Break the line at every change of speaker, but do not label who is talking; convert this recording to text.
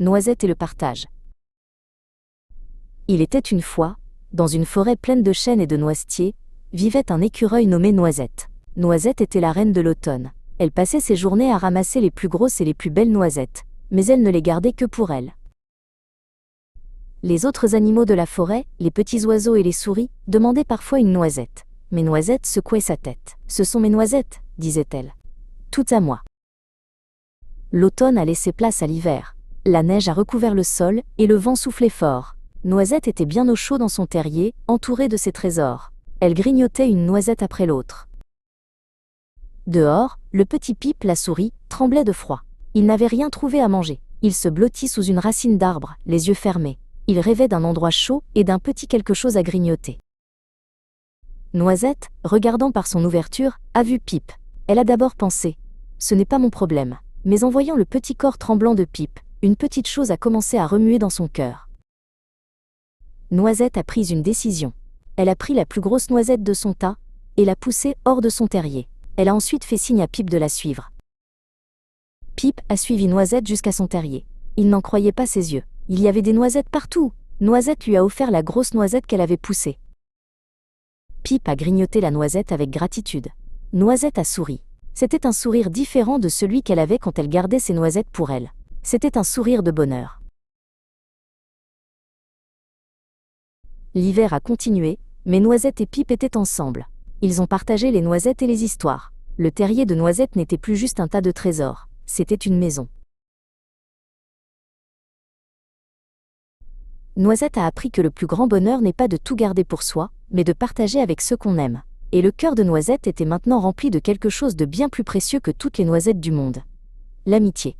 Noisette et le partage. Il était une fois, dans une forêt pleine de chênes et de noisetiers, vivait un écureuil nommé Noisette. Noisette était la reine de l'automne. Elle passait ses journées à ramasser les plus grosses et les plus belles noisettes, mais elle ne les gardait que pour elle. Les autres animaux de la forêt, les petits oiseaux et les souris, demandaient parfois une noisette. Mais Noisette secouait sa tête. « Ce sont mes noisettes, disait-elle. Toutes à moi. » L'automne a laissé place à l'hiver. La neige a recouvert le sol et le vent soufflait fort. Noisette était bien au chaud dans son terrier, entourée de ses trésors. Elle grignotait une noisette après l'autre. Dehors, le petit Pipe, la souris, tremblait de froid. Il n'avait rien trouvé à manger. Il se blottit sous une racine d'arbre, les yeux fermés. Il rêvait d'un endroit chaud et d'un petit quelque chose à grignoter. Noisette, regardant par son ouverture, a vu Pipe. Elle a d'abord pensé « Ce n'est pas mon problème ». Mais en voyant le petit corps tremblant de Pipe, une petite chose a commencé à remuer dans son cœur. Noisette a pris une décision. Elle a pris la plus grosse noisette de son tas et l'a poussée hors de son terrier. Elle a ensuite fait signe à Pipe de la suivre. Pipe a suivi Noisette jusqu'à son terrier. Il n'en croyait pas ses yeux. Il y avait des noisettes partout. Noisette lui a offert la grosse noisette qu'elle avait poussée. Pipe a grignoté la noisette avec gratitude. Noisette a souri. C'était un sourire différent de celui qu'elle avait quand elle gardait ses noisettes pour elle. C'était un sourire de bonheur. L'hiver a continué, mais Noisette et Pipe étaient ensemble. Ils ont partagé les noisettes et les histoires. Le terrier de Noisette n'était plus juste un tas de trésors, c'était une maison. Noisette a appris que le plus grand bonheur n'est pas de tout garder pour soi, mais de partager avec ceux qu'on aime. Et le cœur de Noisette était maintenant rempli de quelque chose de bien plus précieux que toutes les noisettes du monde. L'amitié.